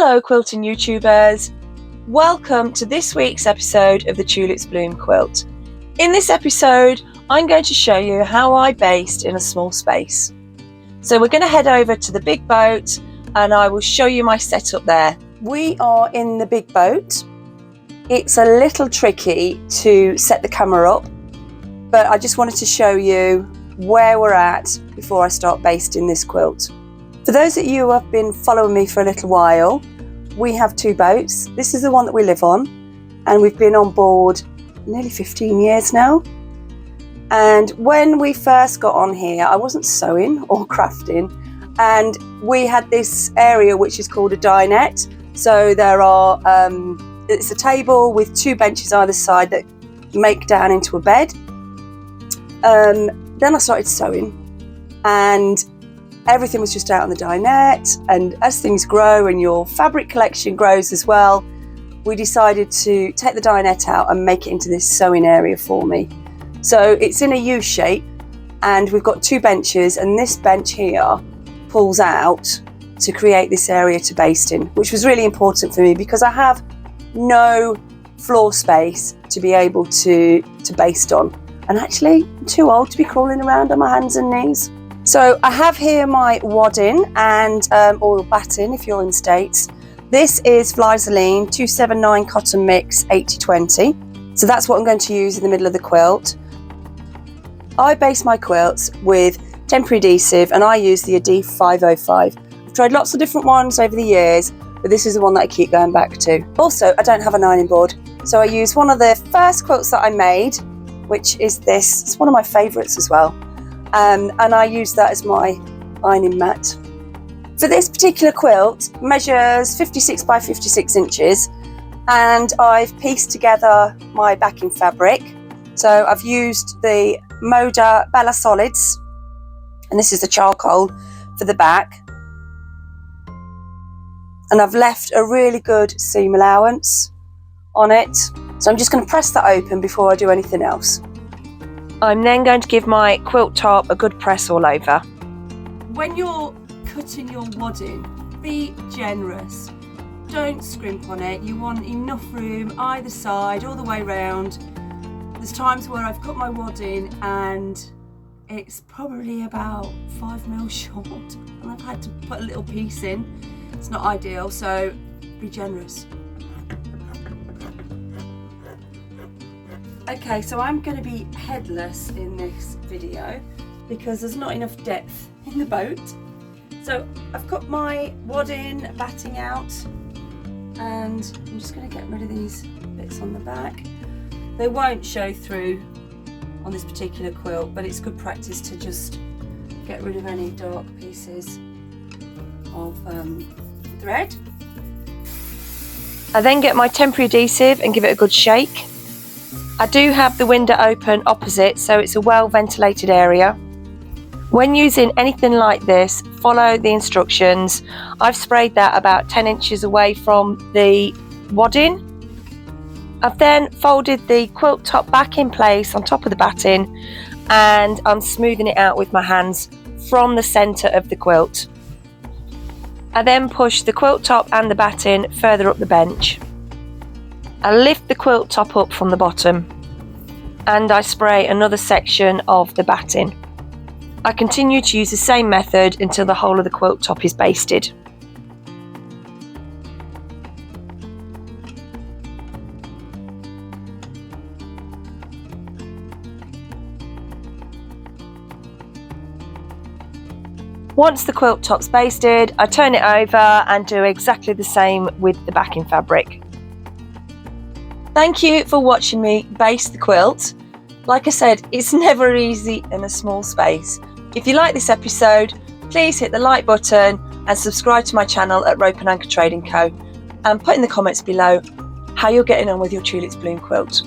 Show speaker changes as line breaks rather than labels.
Hello quilting YouTubers, welcome to this week's episode of the Tulips Bloom Quilt. In this episode I'm going to show you how I baste in a small space. So we're going to head over to the big boat and I will show you my setup there. We are in the big boat. It's a little tricky to set the camera up, but I just wanted to show you where we're at before I start basting this quilt. For those of you who have been following me for a little while, we have two boats. This is the one that we live on, and we've been on board nearly 15 years now. And when we first got on here, I wasn't sewing or crafting, and we had this area which is called a dinette. So there are, it's a table with two benches either side that make down into a bed. Then I started sewing, and everything was just out on the dinette, and as things grow and your fabric collection grows as well, we decided to take the dinette out and make it into this sewing area for me. So it's in a U shape and we've got two benches, and this bench here pulls out to create this area to baste in, which was really important for me because I have no floor space to be able to baste on, and actually I'm too old to be crawling around on my hands and knees. So I have here my wadding and or batting if you're in States. This is Flyzoline 279 cotton mix 80/20. So that's what I'm going to use in the middle of the quilt. I base my quilts with temporary adhesive and I use the Adhesive 505. I've tried lots of different ones over the years, but this is the one that I keep going back to. Also, I don't have an ironing board, so I use one of the first quilts that I made, which is this. It's one of my favourites as well. And I use that as my ironing mat. For this particular quilt, measures 56 by 56 inches, and I've pieced together my backing fabric. So I've used the Moda Bella Solids, and this is the charcoal for the back. And I've left a really good seam allowance on it. So I'm just going to press that open before I do anything else. I'm then going to give my quilt top a good press all over. When you're cutting your wadding, be generous. Don't scrimp on it. You want enough room either side, all the way round. There's times where I've cut my wadding and it's probably about 5mm short, and I've had to put a little piece in. It's not ideal, so be generous. Okay, so I'm going to be headless in this video because there's not enough depth in the boat. So I've cut my wadding batting out, and I'm just going to get rid of these bits on the back. They won't show through on this particular quilt, but it's good practice to just get rid of any dark pieces of thread. I then get my temporary adhesive and give it a good shake. I do have the window open opposite, so it's a well ventilated area. When using anything like this, follow the instructions. I've sprayed that about 10 inches away from the wadding. I've then folded the quilt top back in place on top of the batting, and I'm smoothing it out with my hands from the centre of the quilt. I then push the quilt top and the batting further up the bench. I lift the quilt top up from the bottom and I spray another section of the batting. I continue to use the same method until the whole of the quilt top is basted. Once the quilt top's basted, I turn it over and do exactly the same with the backing fabric. Thank you for watching me baste the quilt. Like I said, it's never easy in a small space. If you like this episode, please hit the like button and subscribe to my channel at Rope and Anchor Trading Co. And put in the comments below how you're getting on with your Tulips Bloom quilt.